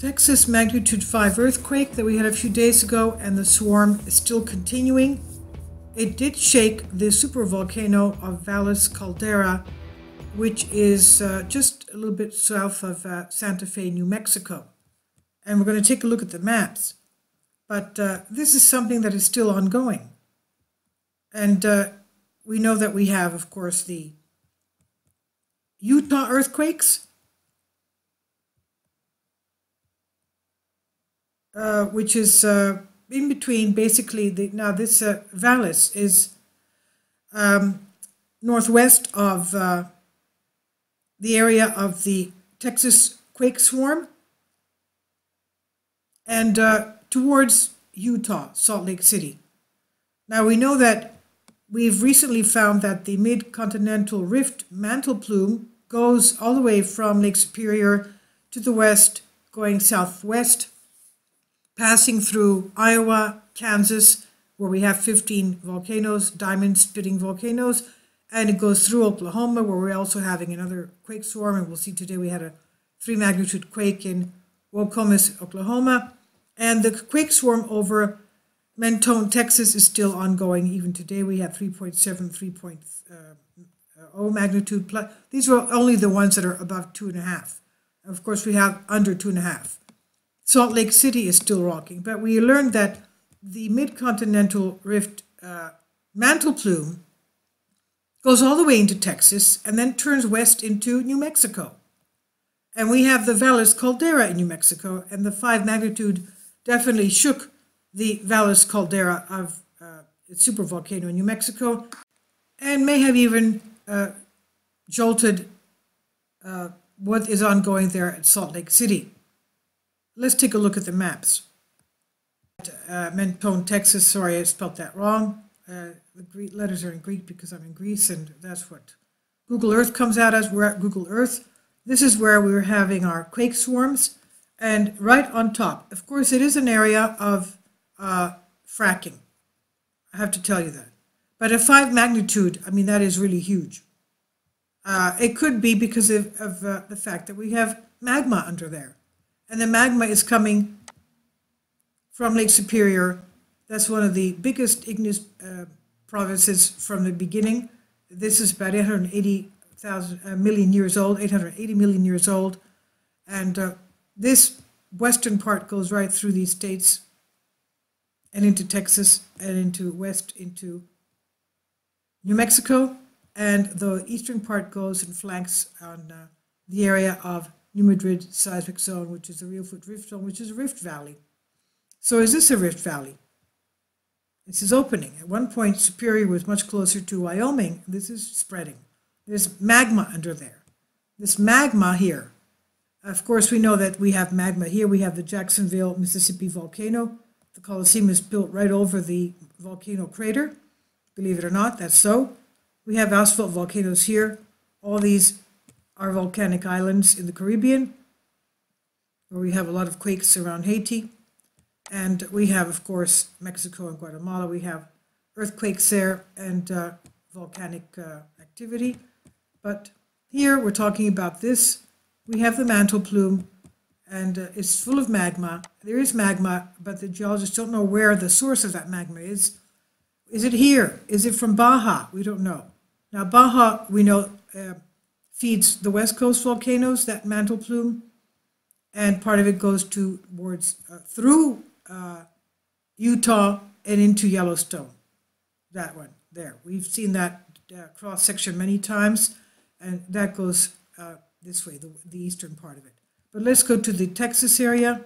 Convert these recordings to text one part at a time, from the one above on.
Texas magnitude 5 earthquake that we had a few days ago, and the swarm is still continuing. It did shake the supervolcano of Valles Caldera, which is just a little bit south of Santa Fe, New Mexico. And we're going to take a look at the maps. But this is something that is still ongoing. And we know that we have, of course, the Utah earthquakes, which is in between, basically. Now this Valles is northwest of the area of the Texas quake swarm, and towards Utah, Salt Lake City. Now we know that we've recently found that the mid-continental rift mantle plume goes all the way from Lake Superior to the west, going southwest, passing through Iowa, Kansas, where we have 15 volcanoes, diamond-spitting volcanoes, and it goes through Oklahoma, where we're also having another quake swarm, and we'll see today we had a 3-magnitude quake in Wokomis, Oklahoma, and the quake swarm over Mentone, Texas is still ongoing. Even today we had 3.7, 3.0 magnitude. Plus, these are only the ones that are above 2.5. Of course, we have under 2.5. Salt Lake City is still rocking, but we learned that the mid-continental rift mantle plume goes all the way into Texas and then turns west into New Mexico. And we have the Valles Caldera in New Mexico, and the 5 magnitude definitely shook the Valles Caldera of supervolcano in New Mexico, and may have even jolted what is ongoing there at Salt Lake City. Let's take a look at the maps. Mentone, Texas, sorry I spelled that wrong. The Greek letters are in Greek because I'm in Greece, and that's what Google Earth comes out as. We're at Google Earth. This is where we're having our quake swarms, and right on top, of course, it is an area of fracking. I have to tell you that. But a 5 magnitude, I mean, that is really huge. It could be because of the fact that we have magma under there. And the magma is coming from Lake Superior. That's one of the biggest igneous provinces from the beginning. This is about 880 million years old, 880 million years old. And this western part goes right through these states and into Texas and into west into New Mexico. And the eastern part goes and flanks on the area of New Madrid seismic zone, which is the Real Foot Rift Zone, which is a rift valley. So is this a rift valley? This is opening. At one point, Superior was much closer to Wyoming. This is spreading. There's magma under there. This magma here, of course, we know that we have magma here. We have the Jacksonville, Mississippi volcano. The Colosseum is built right over the volcano crater. Believe it or not, that's so. We have asphalt volcanoes here. All these are volcanic islands in the Caribbean, where we have a lot of quakes around Haiti. And we have, of course, Mexico and Guatemala. We have earthquakes there and volcanic activity. But here we're talking about this. We have the mantle plume, and it's full of magma. There is magma, but the geologists don't know where the source of that magma is. Is it here? Is it from Baja? We don't know. Now, Baja, we know, feeds the West Coast volcanoes, that mantle plume, and part of it goes towards through Utah and into Yellowstone. That one there. We've seen that cross section many times, and that goes this way, the eastern part of it. But let's go to the Texas area.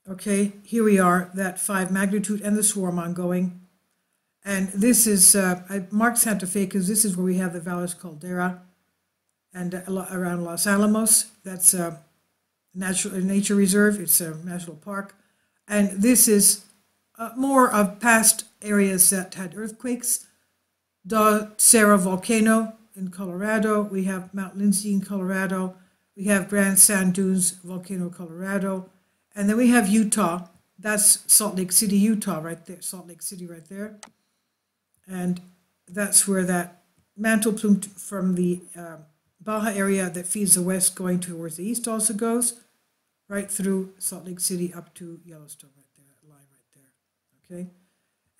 Okay, here we are, that 5 magnitude and the swarm ongoing. And this is, I marked Santa Fe because this is where we have the Valles Caldera, and around Los Alamos. That's a nature reserve. It's a national park. And this is more of past areas that had earthquakes. Da Serra volcano in Colorado. We have Mount Lindsay in Colorado. We have Grand Sand Dunes volcano, Colorado. And then we have Utah. That's Salt Lake City, Utah, right there. Salt Lake City right there. And that's where that mantle plume from the Baja area that feeds the west going towards the east also goes right through Salt Lake City up to Yellowstone right there, that line right there, okay?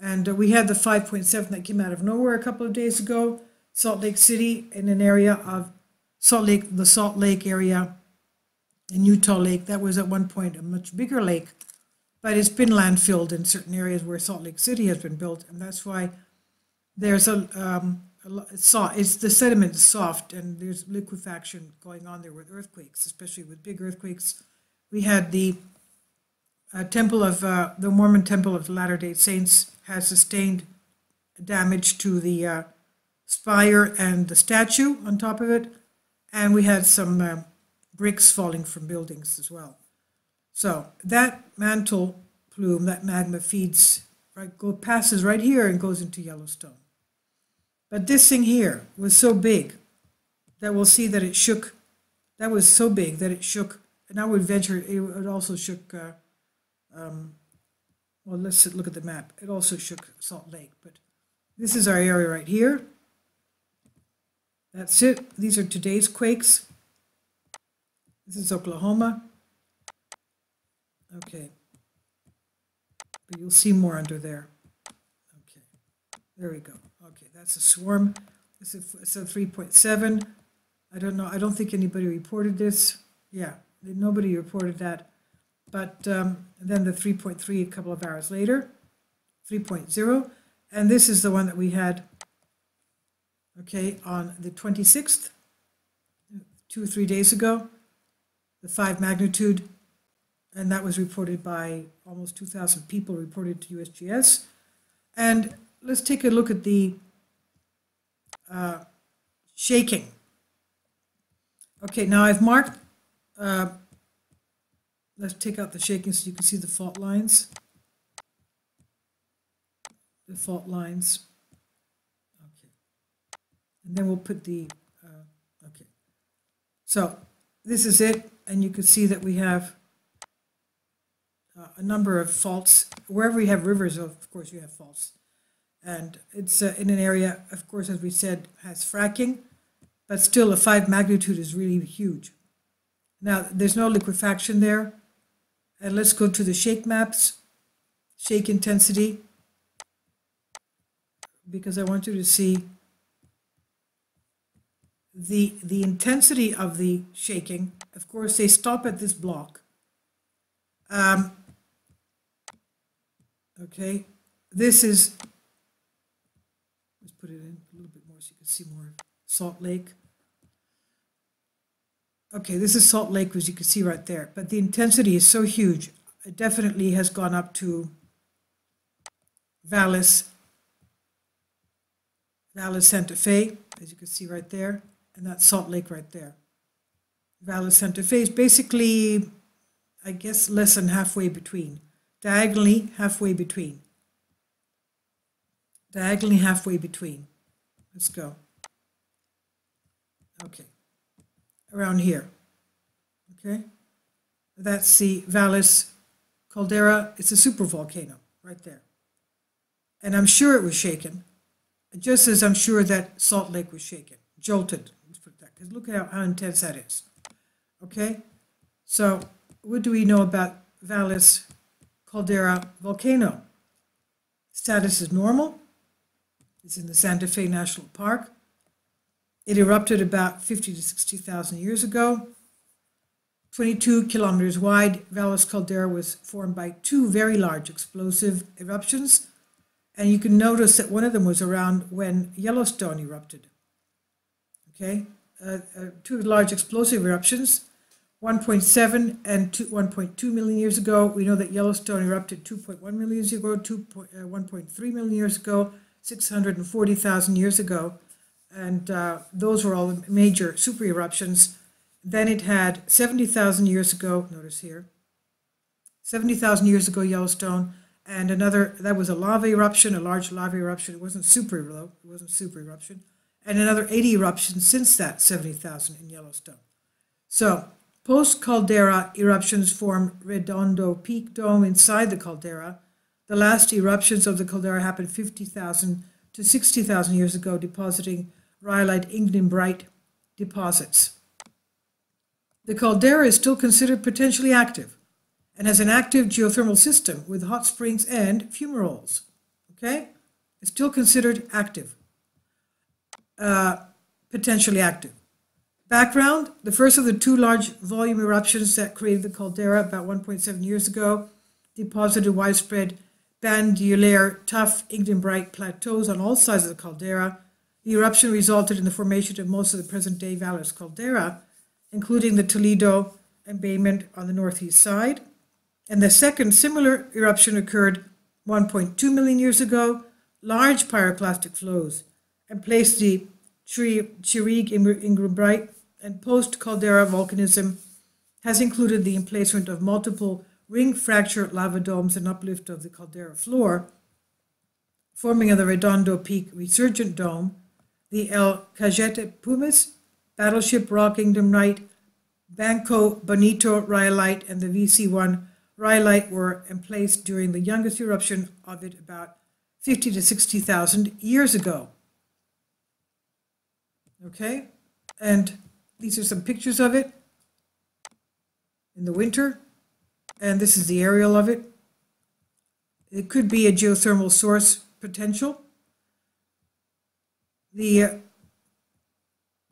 And we had the 5.7 that came out of nowhere a couple of days ago. Salt Lake City in an area of the Salt Lake area in Utah Lake, that was at one point a much bigger lake, but it's been landfilled in certain areas where Salt Lake City has been built, and that's why there's it's the sediment is soft, and there's liquefaction going on there with earthquakes, especially with big earthquakes. We had the the Mormon Temple of the Latter-day Saints has sustained damage to the spire and the statue on top of it, and we had some bricks falling from buildings as well. So that mantle plume, that magma feeds, passes right here and goes into Yellowstone. But this thing here was so big that we'll see that it shook. That was so big that it shook, and I would venture it also shook, well, let's look at the map. It also shook Salt Lake, but this is our area right here. That's it. These are today's quakes. This is Oklahoma. Okay. But you'll see more under there. Okay. There we go. Okay, that's a swarm. This is a 3.7. I don't know. I don't think anybody reported this. Yeah, nobody reported that. But then the 3.3 a couple of hours later, 3.0. And this is the one that we had, okay, on the 26th, 2 or 3 days ago, the 5 magnitude. And that was reported by almost 2,000 people, reported to USGS. And let's take a look at the shaking. Okay, now I've marked, let's take out the shaking so you can see the fault lines. The fault lines. Okay. And then we'll put the, okay. So this is it, and you can see that we have a number of faults. Wherever you have rivers, of course, you have faults. And it's in an area, of course, as we said, has fracking, but still a 5 magnitude is really huge. Now, there's no liquefaction there. And let's go to the shake maps, shake intensity, because I want you to see the intensity of the shaking. Of course, they stop at this block. Okay, this is, let's put it in a little bit more so you can see more. Salt Lake. Okay, this is Salt Lake, as you can see right there. But the intensity is so huge. It definitely has gone up to Valles Santa Fe, as you can see right there. And that's Salt Lake right there. Valles Santa Fe is basically, I guess, less than halfway between. Diagonally halfway between. Diagonally halfway between. Let's go. Okay. Around here. Okay. That's the Valles Caldera. It's a supervolcano right there. And I'm sure it was shaken, just as I'm sure that Salt Lake was shaken. Jolted. Let's put that, because look at how intense that is. Okay. So what do we know about Valles Caldera volcano? Status is normal. It's in the Santa Fe National Park. It erupted about 50 to 60,000 years ago. 22 kilometers wide, Valles Caldera was formed by 2 very large explosive eruptions. And you can notice that one of them was around when Yellowstone erupted. Okay, 2 large explosive eruptions. 1.7 and 1.2 million years ago. We know that Yellowstone erupted 2.1 million years ago, 1.3 million years ago, 640,000 years ago. And those were all major super eruptions. Then it had 70,000 years ago, notice here, 70,000 years ago Yellowstone, and another, that was a lava eruption, a large lava eruption. It wasn't super low, it wasn't super eruption. And another 80 eruptions since that 70,000 in Yellowstone. So post-caldera eruptions form Redondo Peak Dome inside the caldera. The last eruptions of the caldera happened 50,000 to 60,000 years ago, depositing rhyolite ignimbrite deposits. The caldera is still considered potentially active and has an active geothermal system with hot springs and fumaroles. Okay? It's still considered active, potentially active. Background, the first of the two large volume eruptions that created the caldera about 1.7 years ago deposited widespread bandulaire, tough Ignimbrite plateaus on all sides of the caldera. The eruption resulted in the formation of most of the present-day Valles Caldera, including the Toledo embayment on the northeast side. And the second similar eruption occurred 1.2 million years ago, large pyroclastic flows, and placed the Chirrig Ignimbrite, and post-caldera volcanism has included the emplacement of multiple ring fracture lava domes and uplift of the caldera floor, forming of the Redondo Peak Resurgent Dome, the El Cajete Pumice, Battleship Rock Ignimbrite, Banco Bonito Rhyolite, and the VC1 Rhyolite were emplaced during the youngest eruption of it about 50 to 60,000 years ago. Okay, and these are some pictures of it in the winter, and this is the aerial of it. It could be a geothermal source potential. This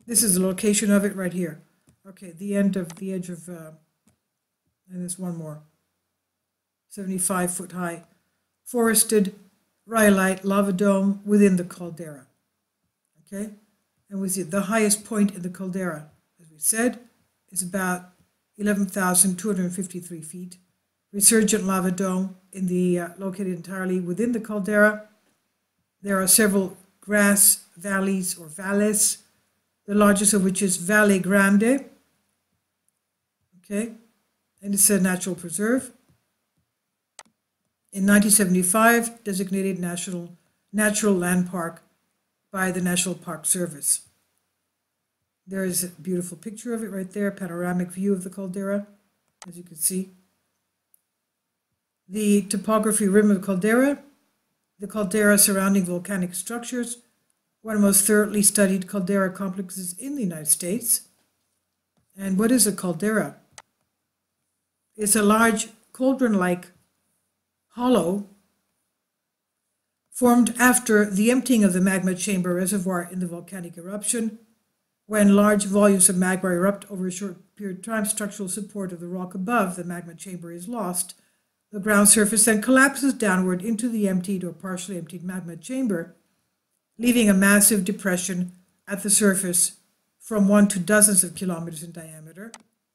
is the location of it right here. Okay, the edge of, and there's one more, 75-foot high, forested rhyolite lava dome within the caldera. Okay, and we see the highest point in the caldera, as we said, is about 11,253 feet. Resurgent lava dome in the located entirely within the caldera. There are several grass valleys or valles, the largest of which is Valle Grande. Okay, and it's a natural preserve. In 1975, designated natural land park by the National Park Service. There is a beautiful picture of it right there, panoramic view of the caldera, as you can see. The topography rim of the caldera surrounding volcanic structures, one of the most thoroughly studied caldera complexes in the United States. And what is a caldera? It's a large cauldron-like hollow formed after the emptying of the magma chamber reservoir in the volcanic eruption. When large volumes of magma erupt over a short period of time, structural support of the rock above the magma chamber is lost. The ground surface then collapses downward into the emptied or partially emptied magma chamber, leaving a massive depression at the surface from 1 to dozens of kilometers in diameter.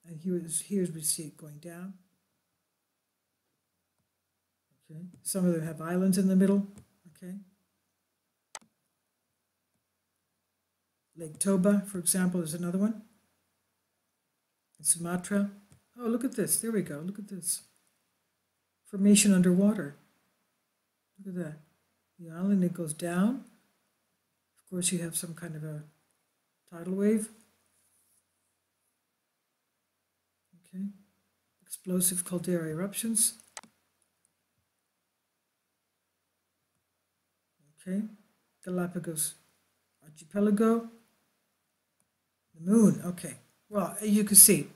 And here's we see it going down. Okay. Some of them have islands in the middle. Okay. Lake Toba, for example, is another one. In Sumatra. Oh, look at this. There we go. Look at this. Formation underwater. Look at that. The island, it goes down. Of course, you have some kind of a tidal wave. Okay. Explosive caldera eruptions. Okay. Galapagos Archipelago. The moon. Okay. Well, you can see.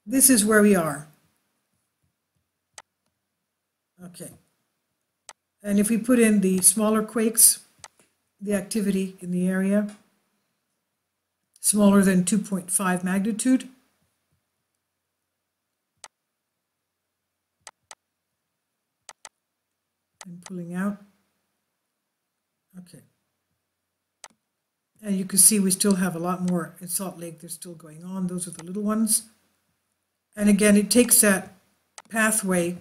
This is where we are. Okay. And if we put in the smaller quakes, the activity in the area, smaller than 2.5 magnitude. And pulling out. Okay. And you can see we still have a lot more in Salt Lake. They're still going on. Those are the little ones. And again, it takes that pathway.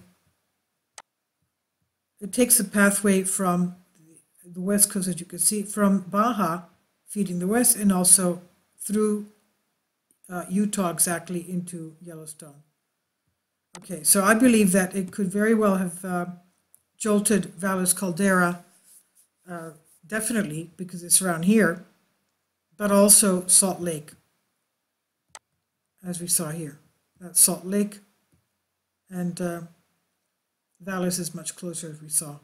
It takes the pathway from the west coast, as you can see, from Baja, feeding the west, and also through Utah exactly into Yellowstone. Okay, so I believe that it could very well have jolted Valles Caldera, definitely, because it's around here, but also Salt Lake, as we saw here. That's Salt Lake, and Valles is much closer, as we saw.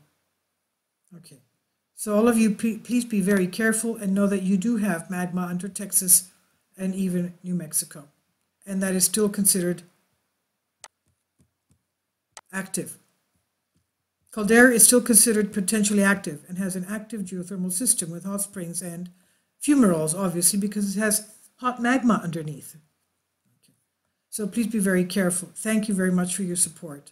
Okay, so all of you, please be very careful and know that you do have magma under Texas and even New Mexico. And that is still considered active. Caldera is still considered potentially active and has an active geothermal system with hot springs and fumaroles, obviously, because it has hot magma underneath. Okay. So please be very careful. Thank you very much for your support.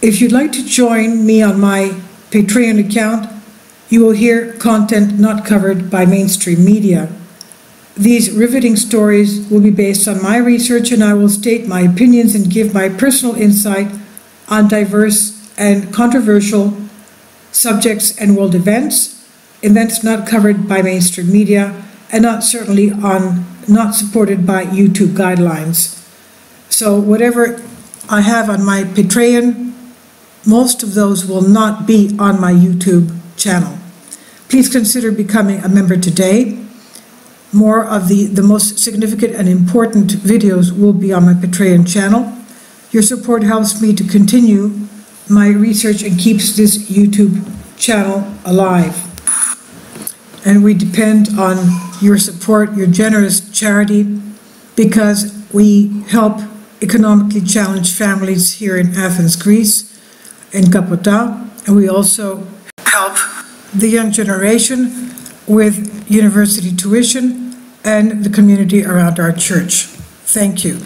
If you'd like to join me on my Patreon account, you will hear content not covered by mainstream media. These riveting stories will be based on my research, and I will state my opinions and give my personal insight on diverse and controversial subjects and world events not covered by mainstream media, and not supported by YouTube guidelines. So whatever I have on my Patreon, most of those will not be on my YouTube channel. Please consider becoming a member today. More of the most significant and important videos will be on my Patreon channel. Your support helps me to continue my research and keeps this YouTube channel alive. And we depend on your support, your generous charity, because we help economically challenged families here in Athens, Greece, in Kapota, and we also help the young generation with university tuition and the community around our church. Thank you.